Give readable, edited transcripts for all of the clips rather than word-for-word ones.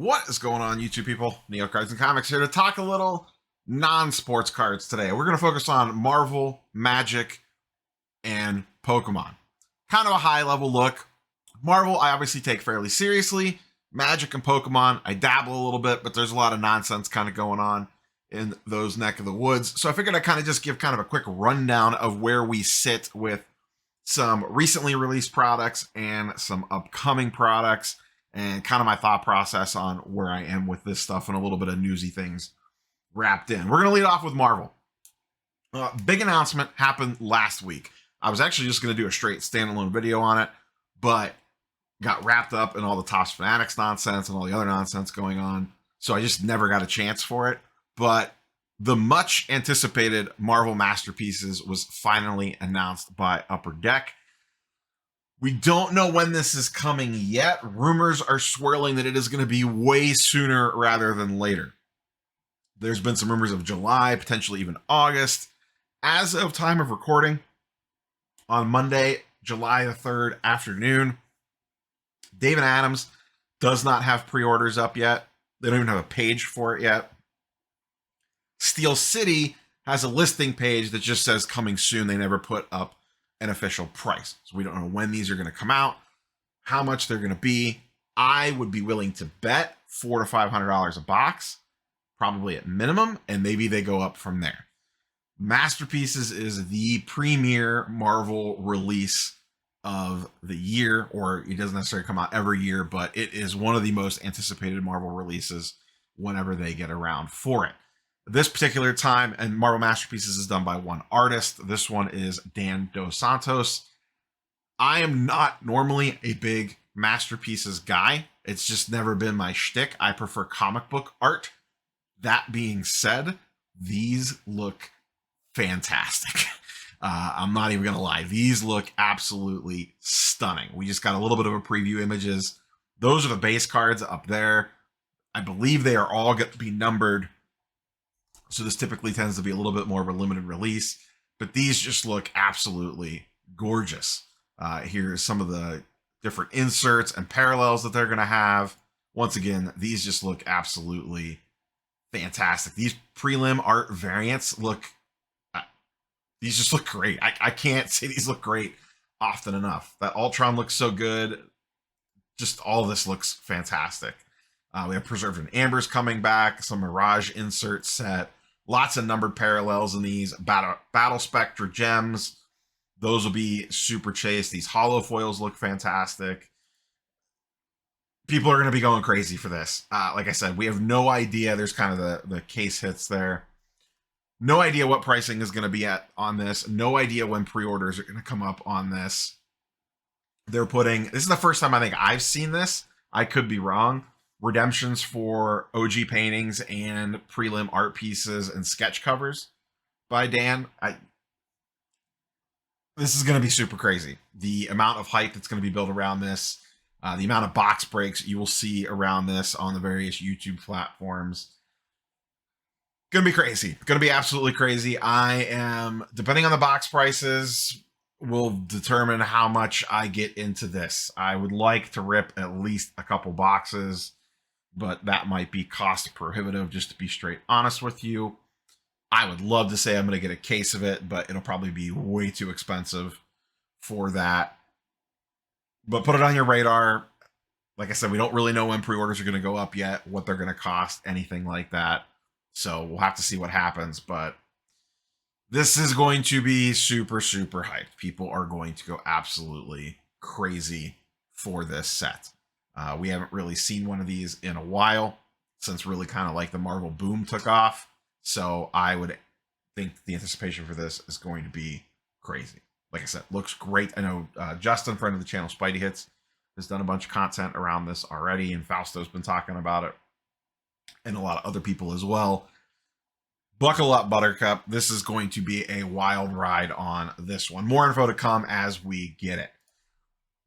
What is going on, YouTube people? Neo Cards and Comics here to talk a little non-sports cards today. We're going to focus on Marvel, Magic, and Pokemon. Kind of a high-level look. Marvel, I obviously take fairly seriously. Magic and Pokemon, I dabble a little bit, but there's a lot of nonsense kind of going on in those neck of the woods. So I figured I'd kind of just give kind of a quick rundown of where we sit with some recently released products and some upcoming products, and kind of my thought process on where I am with this stuff and a little bit of newsy things wrapped in. We're going to lead off with Marvel. Big announcement happened last week. I was actually just going to do a straight standalone video on it, but got wrapped up in all the Topps Fanatics nonsense and all the other nonsense going on, so I just never got a chance for it. But the much anticipated Marvel Masterpieces was finally announced by Upper Deck. We don't know when this is coming yet. Rumors are swirling that it is going to be way sooner rather than later. There's been some rumors of July, potentially even August. As of time of recording, on Monday, July the 3rd afternoon, David Adams does not have pre-orders up yet. They don't even have a page for it yet. Steel City has a listing page that just says coming soon. They never put up an official price. So we don't know when these are going to come out, how much they're going to be. I would be willing to bet $400 to $500 a box, probably at minimum, and maybe they go up from there. Masterpieces is the premier Marvel release of the year, or it doesn't necessarily come out every year, but it is one of the most anticipated Marvel releases whenever they get around for it. This particular time, and Marvel Masterpieces is done by one artist. This one is Dan Dos Santos. I am not normally a big Masterpieces guy. It's just never been my shtick. I prefer comic book art. That being said, these look fantastic. I'm not even going to lie. These look absolutely stunning. We just got a little bit of a preview images. Those are the base cards up there. I believe they are all going to be numbered, so this typically tends to be a little bit more of a limited release, but these just look absolutely gorgeous. Here's some of the different inserts and parallels that they're going to have. Once again, these just look absolutely fantastic. These prelim art variants look, these just look great. I can't say these look great often enough. That Ultron looks so good. Just all of this looks fantastic. We have Preserved in Amber's coming back, some Mirage insert set. Lots of numbered parallels in these. Battle Spectra gems. Those will be super chase. These hollow foils look fantastic. People are going to be going crazy for this. Like I said, we have no idea. There's kind of the case hits there. No idea what pricing is going to be at on this. No idea when pre-orders are going to come up on this. This is the first time I think I've seen this. I could be wrong. Redemptions for OG paintings and prelim art pieces and sketch covers by Dan. This is going to be super crazy. The amount of hype that's going to be built around this, the amount of box breaks you will see around this on the various YouTube platforms. Going to be crazy. Going to be absolutely crazy. I am, depending on the box prices, will determine how much I get into this. I would like to rip at least a couple boxes, but that might be cost prohibitive, just to be straight honest with you. I would love to say I'm going to get a case of it, but it'll probably be way too expensive for that. But put it on your radar. Like I said, we don't really know when pre-orders are going to go up yet, what they're going to cost, anything like that. So we'll have to see what happens, but this is going to be super, super hyped. People are going to go absolutely crazy for this set. We haven't really seen one of these in a while, since really kind of like the Marvel boom took off. So I would think the anticipation for this is going to be crazy. Like I said, looks great. I know Justin, friend of the channel, Spidey Hits, has done a bunch of content around this already, and Fausto's been talking about it, and a lot of other people as well. Buckle up, Buttercup. This is going to be a wild ride on this one. More info to come as we get it.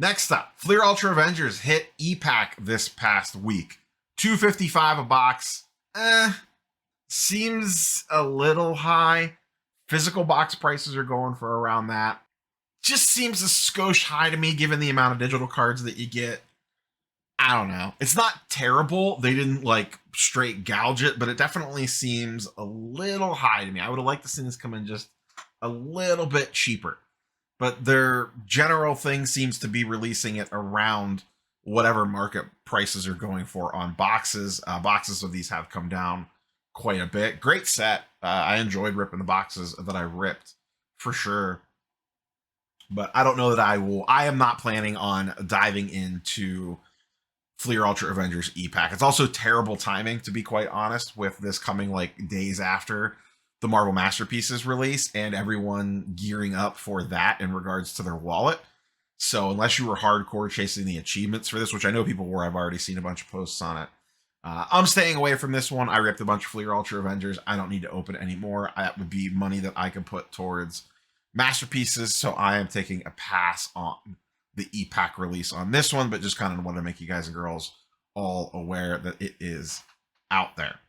Next up, Fleer Ultra Avengers hit epack this past week. $255 a box. Seems a little high. Physical box prices are going for around that. Just seems a skosh high to me, given the amount of digital cards that you get. I don't know. It's not terrible. They didn't like straight gouge it, but it definitely seems a little high to me. I would have liked to see this come in just a little bit cheaper. But their general thing seems to be releasing it around whatever market prices are going for on boxes. Boxes of these have come down quite a bit. Great set. I enjoyed ripping the boxes that I ripped for sure. But I don't know that I will. I am not planning on diving into Fleer Ultra Avengers epack. It's also terrible timing, to be quite honest, with this coming like days after the Marvel Masterpieces release and everyone gearing up for that in regards to their wallet. So unless you were hardcore chasing the achievements for this, which I know people were, I've already seen a bunch of posts on it. I'm staying away from this one. I ripped a bunch of Fleer Ultra Avengers. I don't need to open it anymore. That would be money that I could put towards Masterpieces. So I am taking a pass on the epack release on this one, but just kind of want to make you guys and girls all aware that it is out there.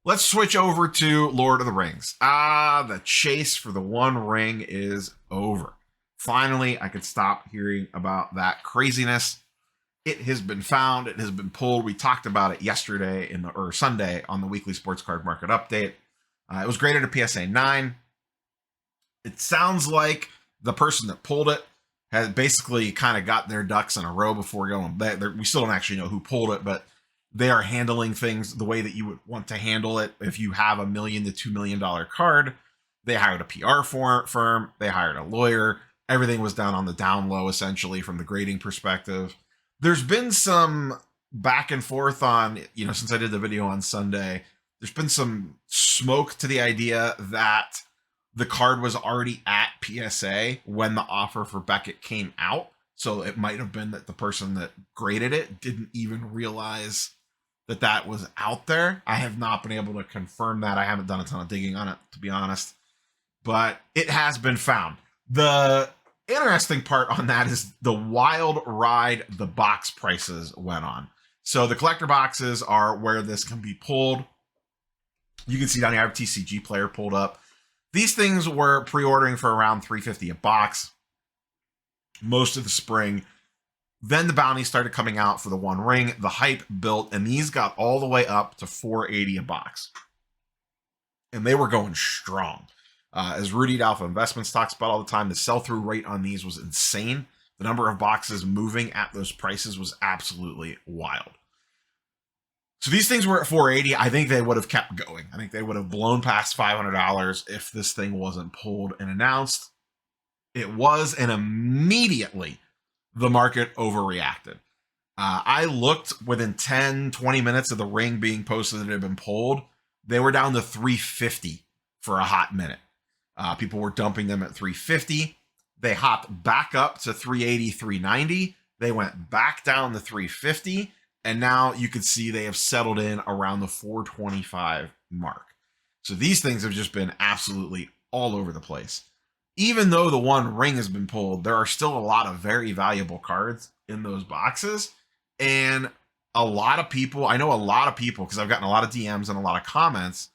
Let's switch over to Lord of the Rings. The chase for the One Ring is over. Finally, I could stop hearing about that craziness. It has been found. It has been pulled. We talked about it yesterday or Sunday on the weekly sports card market update. It was graded a PSA 9. It sounds like the person that pulled it has basically kind of got their ducks in a row before going. We still don't actually know who pulled it, but they are handling things the way that you would want to handle it. If you have $1 million to $2 million card, they hired a PR firm, they hired a lawyer. Everything was done on the down low, essentially, from the grading perspective. There's been some back and forth on, since I did the video on Sunday, there's been some smoke to the idea that the card was already at PSA when the offer for Beckett came out. So it might have been that the person that graded it didn't even realize that that was out there. I have not been able to confirm that. I haven't done a ton of digging on it, to be honest. But it has been found. The interesting part on that is the wild ride the box prices went on. So the collector boxes are where this can be pulled. You can see down here, I have TCG Player pulled up. These things were pre-ordering for around $350 a box most of the spring. Then the bounties started coming out for the One Ring. The hype built, and these got all the way up to $480 a box. And they were going strong. As Rudy at Alpha Investments talks about all the time, the sell-through rate on these was insane. The number of boxes moving at those prices was absolutely wild. So these things were at $480. I think they would have kept going. I think they would have blown past $500 if this thing wasn't pulled and announced. It was, and immediately the market overreacted. I looked within 10, 20 minutes of the ring being posted that it had been pulled. They were down to $350 for a hot minute. People were dumping them at $350. They hopped back up to $380, $390. They went back down to $350. And now you can see they have settled in around the $425 mark. So these things have just been absolutely all over the place. Even though the One Ring has been pulled, there are still a lot of very valuable cards in those boxes. And a lot of people, I know a lot of people, because I've gotten a lot of DMs and a lot of comments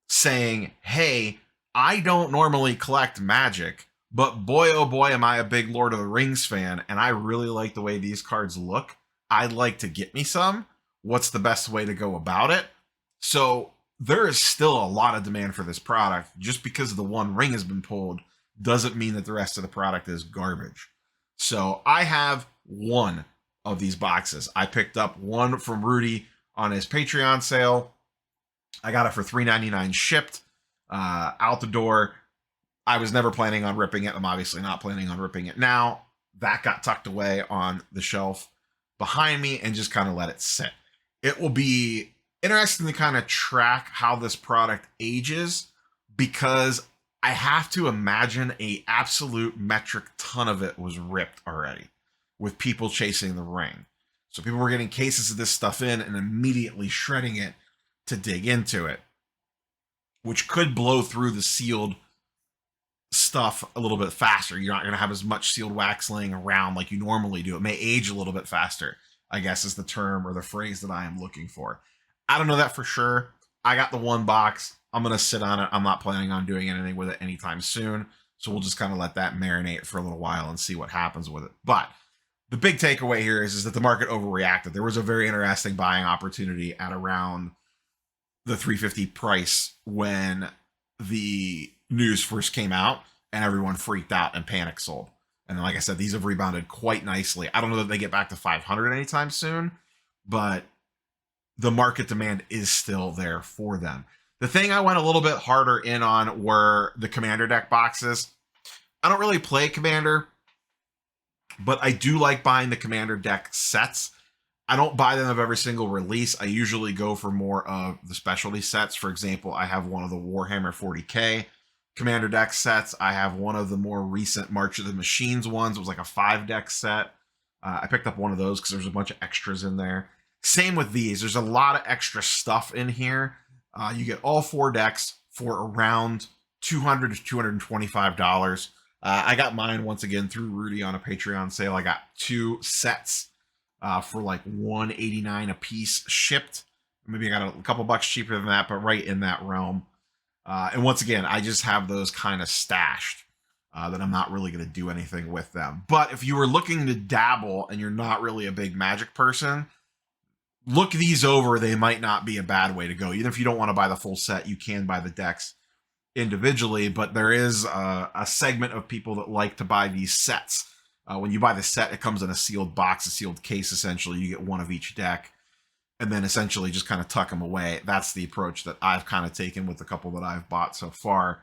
saying, hey, I don't normally collect Magic, but boy, oh boy, am I a big Lord of the Rings fan, and I really like the way these cards look. I'd like to get me some. What's the best way to go about it? So there is still a lot of demand for this product. Just because the One Ring has been pulled doesn't mean that the rest of the product is garbage. So I have one of these boxes. I picked up one from Rudy on his Patreon sale. I got it for $3.99 shipped out the door. I was never planning on ripping it. I'm obviously not planning on ripping it now. That got tucked away on the shelf behind me and just kind of let it sit. It will be interesting to kind of track how this product ages, because I have to imagine a absolute metric ton of it was ripped already with people chasing the ring. So people were getting cases of this stuff in and immediately shredding it to dig into it, which could blow through the sealed stuff a little bit faster. You're not going to have as much sealed wax laying around like you normally do. It may age a little bit faster, I guess is the term or the phrase that I am looking for. I don't know that for sure. I got the one box. I'm going to sit on it. I'm not planning on doing anything with it anytime soon. So we'll just kind of let that marinate for a little while and see what happens with it. But the big takeaway here is that the market overreacted. There was a very interesting buying opportunity at around the 350 price when the news first came out, and everyone freaked out and panic sold. And like I said, these have rebounded quite nicely. I don't know that they get back to 500 anytime soon, but the market demand is still there for them. The thing I went a little bit harder in on were the Commander deck boxes. I don't really play Commander, but I do like buying the Commander deck sets. I don't buy them of every single release. I usually go for more of the specialty sets. For example, I have one of the Warhammer 40k Commander deck sets. I have one of the more recent March of the Machines ones. It was like a 5-deck set. I picked up one of those because there's a bunch of extras in there. Same with these. There's a lot of extra stuff in here. You get all 4 decks for around $200 to $225. I got mine once again through Rudy on a Patreon sale. I got 2 sets for like $189 a piece shipped. Maybe I got a couple bucks cheaper than that, but right in that realm. And once again, I just have those kind of stashed that I'm not really going to do anything with them. But if you were looking to dabble and you're not really a big Magic person, look these over. They might not be a bad way to go. Even if you don't want to buy the full set, you can buy the decks individually. But there is a segment of people that like to buy these sets. When you buy the set, it comes in a sealed box, a sealed case, essentially. You get one of each deck, and then essentially just kind of tuck them away. That's the approach that I've kind of taken with the couple that I've bought so far.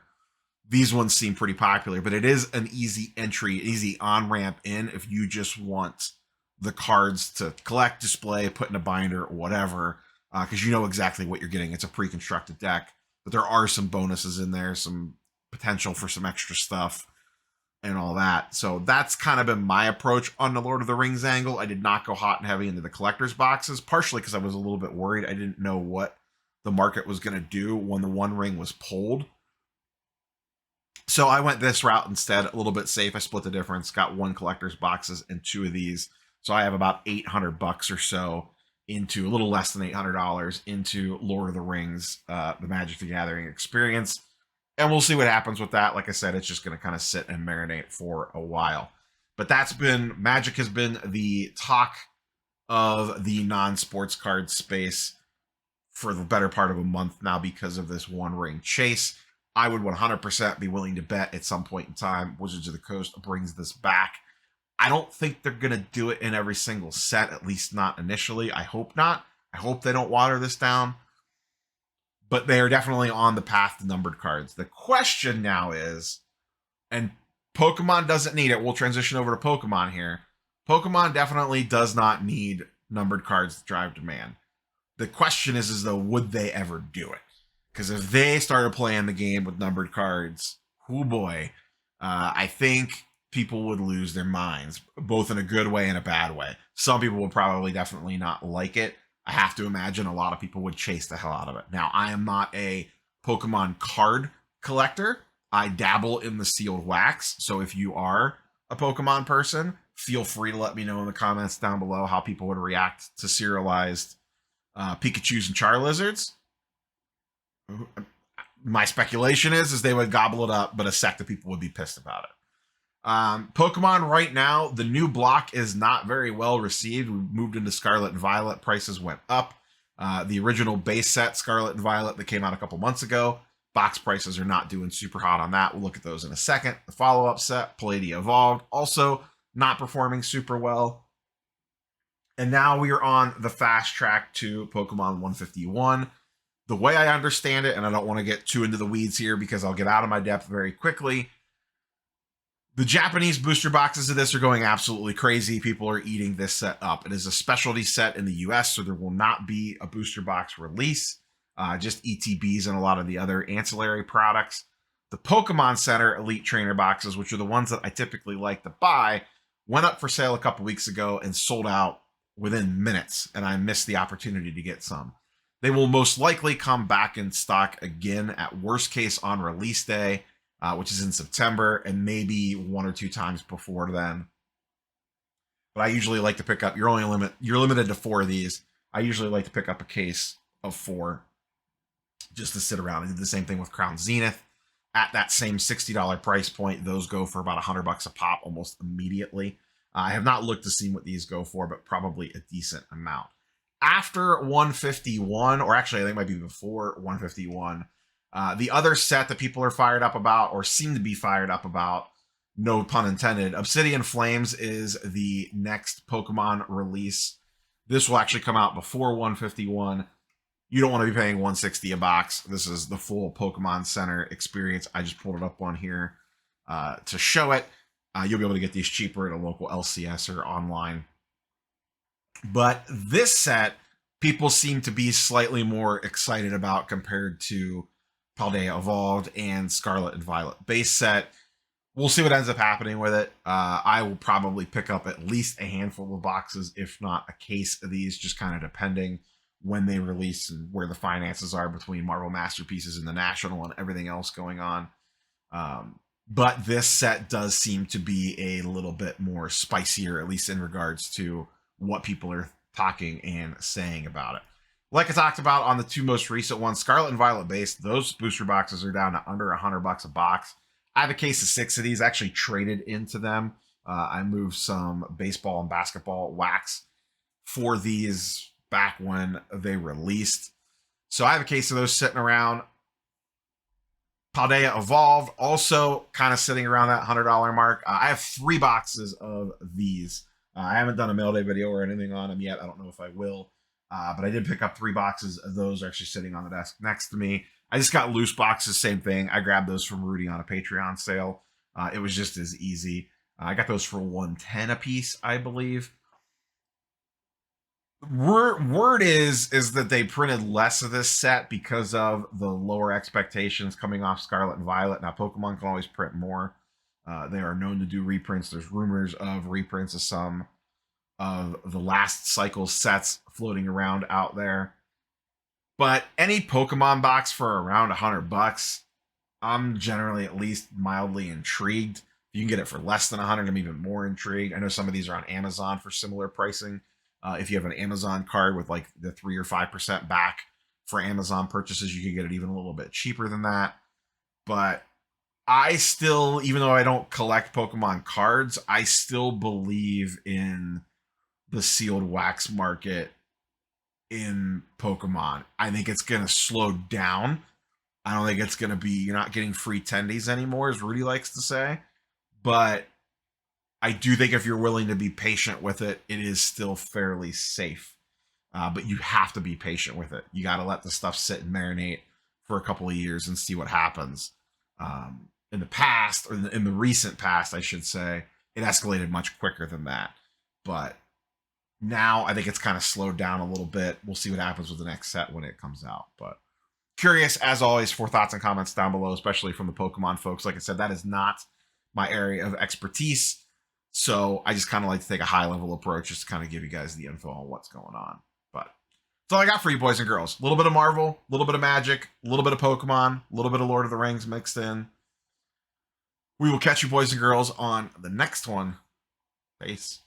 These ones seem pretty popular, but it is an easy entry, easy on-ramp in if you just want the cards to collect, display, put in a binder, or whatever, because you know exactly what you're getting. It's a pre-constructed deck, but there are some bonuses in there, some potential for some extra stuff, and all that. So that's kind of been my approach on the Lord of the Rings angle. I did not go hot and heavy into the collector's boxes, partially because I was a little bit worried. I didn't know what the market was going to do when the One Ring was pulled. So I went this route instead, a little bit safe. I split the difference, got 1 collector's boxes and 2 of these. So I have about $800 or so into, a little less than $800 into Lord of the Rings, the Magic the Gathering experience. And we'll see what happens with that. Like I said, it's just going to kind of sit and marinate for a while. But that's been, Magic has been the talk of the non-sports card space for the better part of a month now because of this One Ring chase. I would 100% be willing to bet at some point in time Wizards of the Coast brings this back. I don't think they're going to do it in every single set, at least not initially. I hope not. I hope they don't water this down. But they are definitely on the path to numbered cards. The question now is, and Pokemon doesn't need it. We'll transition over to Pokemon here. Pokemon definitely does not need numbered cards to drive demand. The question is though, would they ever do it? Because if they started playing the game with numbered cards, oh boy, I think people would lose their minds, both in a good way and a bad way. Some people would probably definitely not like it. I have to imagine a lot of people would chase the hell out of it. Now, I am not a Pokemon card collector. I dabble in the sealed wax. So if you are a Pokemon person, feel free to let me know in the comments down below how people would react to serialized Pikachus and Charizards. My speculation is they would gobble it up, but a sect of people would be pissed about it. Pokemon right now, the new block is not very well received. We moved into Scarlet and Violet. Prices went up. The original base set, Scarlet and Violet, that came out a couple months ago, box prices are not doing super hot on that. We'll look at those in a second. The follow-up set, Palladia Evolved, also not performing super well. And now we are on the fast track to Pokemon 151. The way I understand it, and I don't want to get too into the weeds here because I'll get out of my depth very quickly, the Japanese booster boxes of this are going absolutely crazy. People are eating this set up. It is a specialty set in the US, so there will not be a booster box release, just ETBs and a lot of the other ancillary products. The Pokemon Center Elite Trainer boxes, which are the ones that I typically like to buy, went up for sale a couple weeks ago and sold out within minutes, and I missed the opportunity to get some. They will most likely come back in stock again at worst case on release day, which is in September, and maybe 1 or 2 times before then. But I usually like to pick up, you're limited to 4 of these. I usually like to pick up a case of 4 just to sit around. I did the same thing with Crown Zenith. At that same $60 price point, those go for about $100 a pop almost immediately. I have not looked to see what these go for, but probably a decent amount. After 151, or actually I think it might be before 151, the other set that people are fired up about, or seem to be fired up about, no pun intended, Obsidian Flames is the next Pokemon release. This will actually come out before 151. You don't want to be paying 160 a box. This is the full Pokemon Center experience. I just pulled it up on here to show it. You'll be able to get these cheaper at a local LCS or online. But this set, people seem to be slightly more excited about compared to Paldea Evolved and Scarlet and Violet base set. We'll see what ends up happening with it. I will probably pick up at least a handful of boxes, if not a case of these, just kind of depending when they release and where the finances are between Marvel Masterpieces and the National and everything else going on. But this set does seem to be a little bit more spicier, at least in regards to what people are talking and saying about it. Like I talked about on the two most recent ones, Scarlet and Violet base, those booster boxes are down to under $100 a box. I have a case of 6 of these. I actually traded into them. I moved some baseball and basketball wax for these back when they released. So I have a case of those sitting around. Paldea Evolved, also kind of sitting around that $100 mark. I have 3 boxes of these. I haven't done a mail day video or anything on them yet. I don't know if I will. But I did pick up 3 boxes of those actually sitting on the desk next to me. I just got loose boxes, same thing. I grabbed those from Rudy on a Patreon sale. It was just as easy. I got those for $110 a piece, I believe. Word is that they printed less of this set because of the lower expectations coming off Scarlet and Violet. Now, Pokemon can always print more. They are known to do reprints. There's rumors of reprints of some of the last cycle sets floating around out there. But any Pokemon box for around $100, I'm generally at least mildly intrigued. If you can get it for less than $100, I'm even more intrigued. I know some of these are on Amazon for similar pricing. If you have an Amazon card with like the 3 or 5% back for Amazon purchases, you can get it even a little bit cheaper than that. But I still, even though I don't collect Pokemon cards, I still believe in the sealed wax market in Pokemon. I think it's going to slow down. I don't think it's going to be, you're not getting free tendies anymore, as Rudy likes to say. But I do think if you're willing to be patient with it, it is still fairly safe. But you have to be patient with it. You got to let the stuff sit and marinate for a couple of years and see what happens. In the past, or in the recent past, I should say, it escalated much quicker than that. But now I think it's kind of slowed down a little bit. We'll see what happens with the next set when it comes out. But curious, as always, for thoughts and comments down below, especially from the Pokemon folks. Like I said, that is not my area of expertise. So I just kind of like to take a high-level approach just to kind of give you guys the info on what's going on. But that's all I got for you, boys and girls. A little bit of Marvel, a little bit of Magic, a little bit of Pokemon, a little bit of Lord of the Rings mixed in. We will catch you, boys and girls, on the next one. Peace.